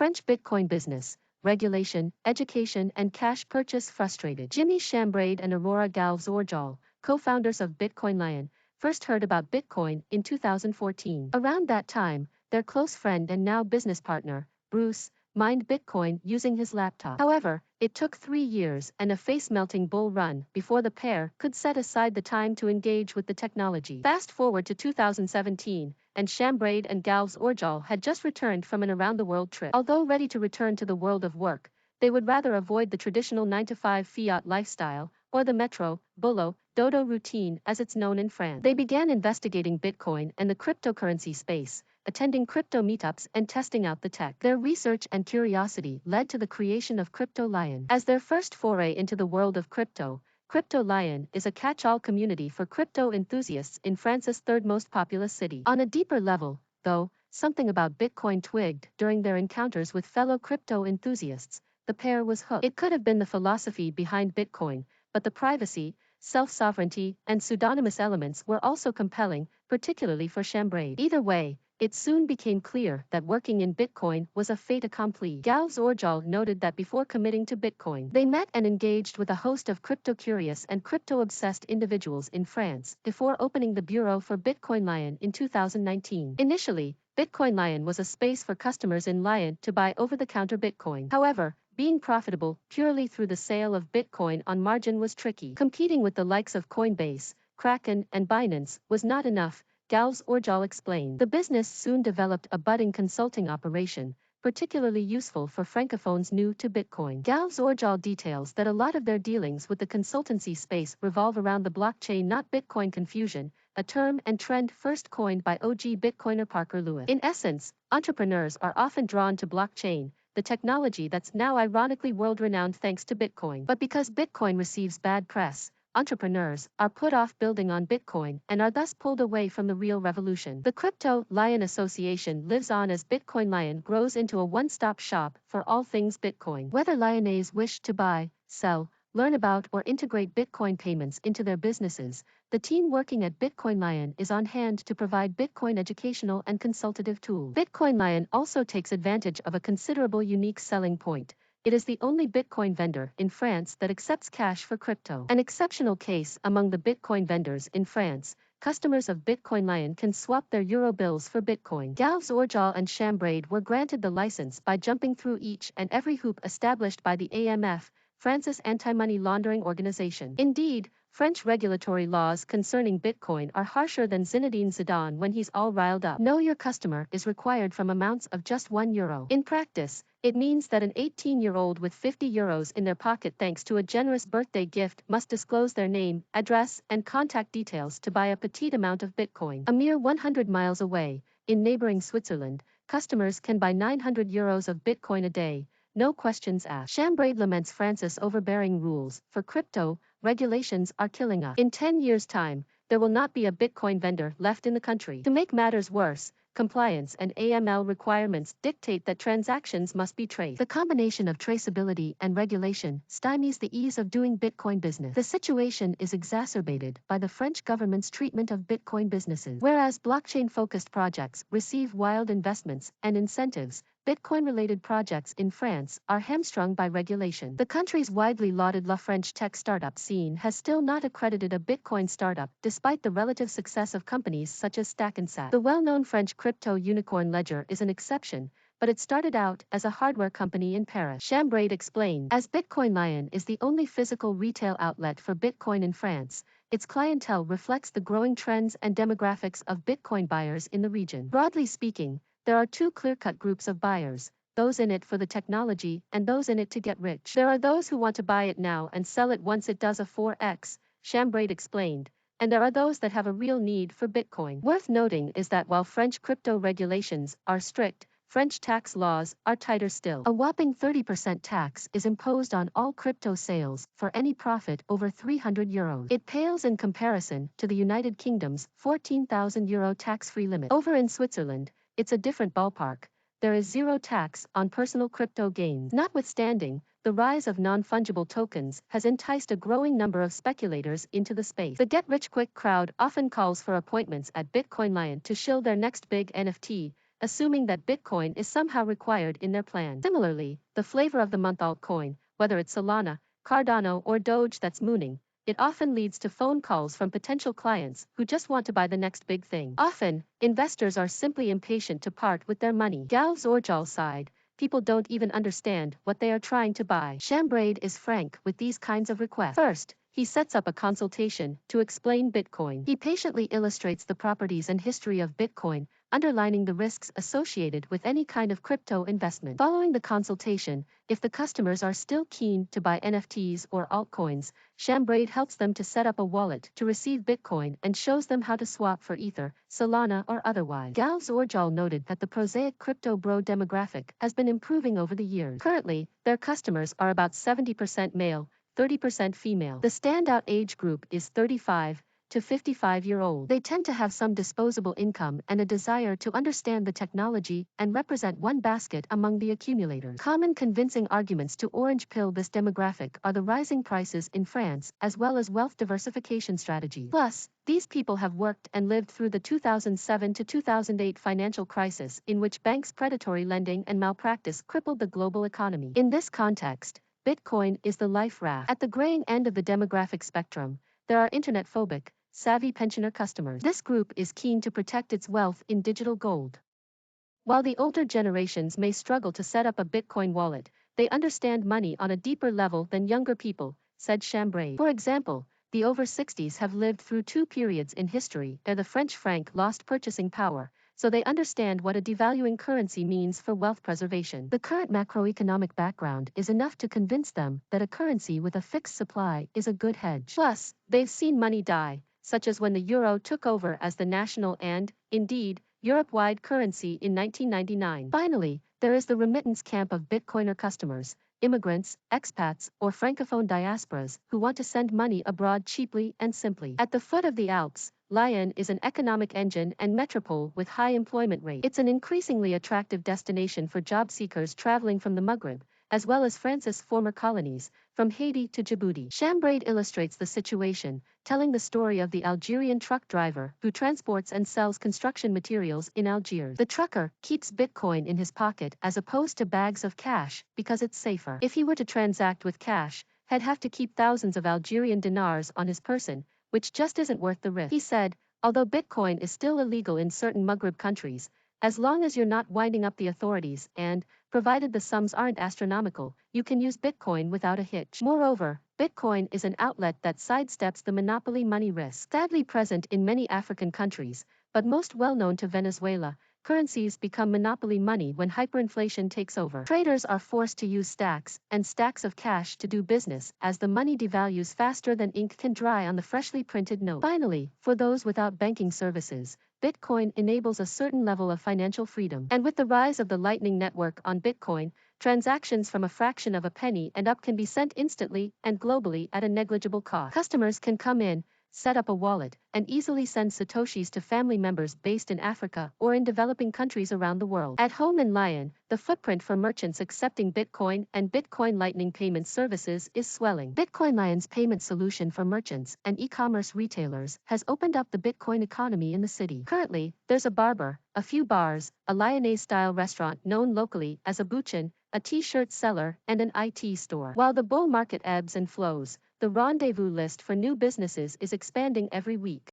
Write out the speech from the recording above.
French Bitcoin business, regulation, education, and cash purchase frustrated. Jimmy Chambrade and Aurora Galvez-Orjal, co-founders of Bitcoin Lion, first heard about Bitcoin in 2014. Around that time, their close friend and now business partner, Bruce, mined Bitcoin using his laptop. However, it took 3 years and a face-melting bull run before the pair could set aside the time to engage with the technology. Fast forward to 2017, and Chambrade and Galvez-Orjal had just returned from an around-the-world trip. Although ready to return to the world of work, they would rather avoid the traditional 9-to-5 fiat lifestyle, or the metro, boulot, dodo routine as it's known in France. They began investigating Bitcoin and the cryptocurrency space, attending crypto meetups and testing out the tech. Their research and curiosity led to the creation of Crypto Lion. As their first foray into the world of crypto, Crypto Lion is a catch-all community for crypto enthusiasts in France's third most populous city. On a deeper level, though, something about Bitcoin twigged during their encounters with fellow crypto enthusiasts. The pair was hooked. It could have been the philosophy behind Bitcoin, but the privacy, self-sovereignty, and pseudonymous elements were also compelling, particularly for Chambrade. Either way, it soon became clear that working in Bitcoin was a fait accompli. Galvez-Orjal noted that before committing to Bitcoin, they met and engaged with a host of crypto-curious and crypto-obsessed individuals in France before opening the bureau for Bitcoin Lion in 2019. Initially, Bitcoin Lion was a space for customers in Lyon to buy over-the-counter Bitcoin. However, being profitable purely through the sale of Bitcoin on margin was tricky. Competing with the likes of Coinbase, Kraken, and Binance was not enough, Galvez-Orjal explained. The business soon developed a budding consulting operation, particularly useful for francophones new to Bitcoin. Galvez-Orjal details that a lot of their dealings with the consultancy space revolve around the blockchain not Bitcoin confusion, a term and trend first coined by OG Bitcoiner Parker Lewis. In essence, entrepreneurs are often drawn to blockchain, the technology that's now ironically world-renowned thanks to Bitcoin. But because Bitcoin receives bad press, entrepreneurs are put off building on Bitcoin and are thus pulled away from the real revolution. The Crypto Lion Association lives on as Bitcoin Lion grows into a one-stop shop for all things Bitcoin. Whether Lyonnais wish to buy, sell, learn about or integrate Bitcoin payments into their businesses, the team working at Bitcoin Lion is on hand to provide Bitcoin educational and consultative tools. Bitcoin Lion also takes advantage of a considerable unique selling point. It is the only Bitcoin vendor in France that accepts cash for crypto. An exceptional case among the Bitcoin vendors in France, customers of Bitcoin Lion can swap their euro bills for Bitcoin. Galvez-Orjal and Chambrade were granted the license by jumping through each and every hoop established by the AMF, France's anti-money laundering organization. Indeed, French regulatory laws concerning Bitcoin are harsher than Zinedine Zidane when he's all riled up. Know your customer is required from amounts of just €1. In practice, it means that an 18-year-old with €50 in their pocket thanks to a generous birthday gift must disclose their name, address, and contact details to buy a petite amount of Bitcoin. A mere 100 miles away, in neighboring Switzerland, customers can buy €900 of Bitcoin a day, no questions asked. Chambrade laments France's overbearing rules for crypto. Regulations are killing us. In 10 years' time, there will not be a Bitcoin vendor left in the country. To make matters worse, compliance and AML requirements dictate that transactions must be traced. The combination of traceability and regulation stymies the ease of doing Bitcoin business. The situation is exacerbated by the French government's treatment of Bitcoin businesses. Whereas blockchain-focused projects receive wild investments and incentives, Bitcoin-related projects in France are hamstrung by regulation. The country's widely lauded La French tech startup scene has still not accredited a Bitcoin startup despite the relative success of companies such as Stack and Sat. The well-known French crypto unicorn Ledger is an exception, but it started out as a hardware company in Paris. Chambrade explained, as Bitcoin Lion is the only physical retail outlet for Bitcoin in France, its clientele reflects the growing trends and demographics of Bitcoin buyers in the region. Broadly speaking, there are two clear-cut groups of buyers, those in it for the technology and those in it to get rich. There are those who want to buy it now and sell it once it does a 4x, Chambrade explained, and there are those that have a real need for Bitcoin. Worth noting is that while French crypto regulations are strict, French tax laws are tighter still. A whopping 30% tax is imposed on all crypto sales for any profit over €300. It pales in comparison to the United Kingdom's €14,000 tax-free limit. Over in Switzerland, it's a different ballpark. There is zero tax on personal crypto gains. Notwithstanding, the rise of non-fungible tokens has enticed a growing number of speculators into the space. The get-rich-quick crowd often calls for appointments at Bitcoin Lion to shill their next big NFT, assuming that Bitcoin is somehow required in their plan. Similarly, the flavor of the month altcoin, whether it's Solana, Cardano, or Doge that's mooning, it often leads to phone calls from potential clients who just want to buy the next big thing. Often, investors are simply impatient to part with their money. Gal Zorjal sighed, people don't even understand what they are trying to buy. Shambraid is frank with these kinds of requests. First, he sets up a consultation to explain Bitcoin. He patiently illustrates the properties and history of Bitcoin, underlining the risks associated with any kind of crypto investment. Following the consultation, if the customers are still keen to buy NFTs or altcoins, Shambraid helps them to set up a wallet to receive Bitcoin and shows them how to swap for Ether, Solana, or otherwise. Gal Zorjal noted that the prosaic crypto bro demographic has been improving over the years. Currently, their customers are about 70% male, 30% female. The standout age group is 35 to 55-year-old. They tend to have some disposable income and a desire to understand the technology and represent one basket among the accumulators. Common convincing arguments to orange pill this demographic are the rising prices in France as well as wealth diversification strategies. Plus, these people have worked and lived through the 2007 to 2008 financial crisis in which banks' predatory lending and malpractice crippled the global economy. In this context, Bitcoin is the life raft. At the graying end of the demographic spectrum, there are internet-phobic, savvy pensioner customers. This group is keen to protect its wealth in digital gold. While the older generations may struggle to set up a Bitcoin wallet, they understand money on a deeper level than younger people, said Chambray. For example, the over 60s have lived through two periods in history where the French franc lost purchasing power, so they understand what a devaluing currency means for wealth preservation. The current macroeconomic background is enough to convince them that a currency with a fixed supply is a good hedge. Plus, they've seen money die, such as when the euro took over as the national and, indeed, Europe-wide currency in 1999. Finally, there is the remittance camp of Bitcoiner customers, immigrants, expats, or francophone diasporas who want to send money abroad cheaply and simply. At the foot of the Alps, Lyon is an economic engine and metropole with high employment rate. It's an increasingly attractive destination for job seekers traveling from the Maghreb, as well as France's former colonies, from Haiti to Djibouti. Shambraid illustrates the situation, telling the story of the Algerian truck driver who transports and sells construction materials in Algiers. The trucker keeps Bitcoin in his pocket as opposed to bags of cash because it's safer. If he were to transact with cash, he'd have to keep thousands of Algerian dinars on his person, which just isn't worth the risk. He said, although Bitcoin is still illegal in certain Maghreb countries, as long as you're not winding up the authorities and, provided the sums aren't astronomical, you can use Bitcoin without a hitch. Moreover, Bitcoin is an outlet that sidesteps the monopoly money risk. Sadly present in many African countries, but most well known to Venezuela, currencies become monopoly money when hyperinflation takes over. Traders are forced to use stacks and stacks of cash to do business as the money devalues faster than ink can dry on the freshly printed note. Finally, for those without banking services, Bitcoin enables a certain level of financial freedom. And with the rise of the Lightning Network on Bitcoin, transactions from a fraction of a penny and up can be sent instantly and globally at a negligible cost. Customers can come in, set up a wallet, and easily send Satoshis to family members based in Africa or in developing countries around the world. At home in Lyon, the footprint for merchants accepting Bitcoin and Bitcoin Lightning payment services is swelling. Bitcoin Lyon's payment solution for merchants and e-commerce retailers has opened up the Bitcoin economy in the city. Currently, there's a barber, a few bars, a Lyonnais-style restaurant known locally as a bouchon, a t-shirt seller, and an IT store. While the bull market ebbs and flows, the rendezvous list for new businesses is expanding every week.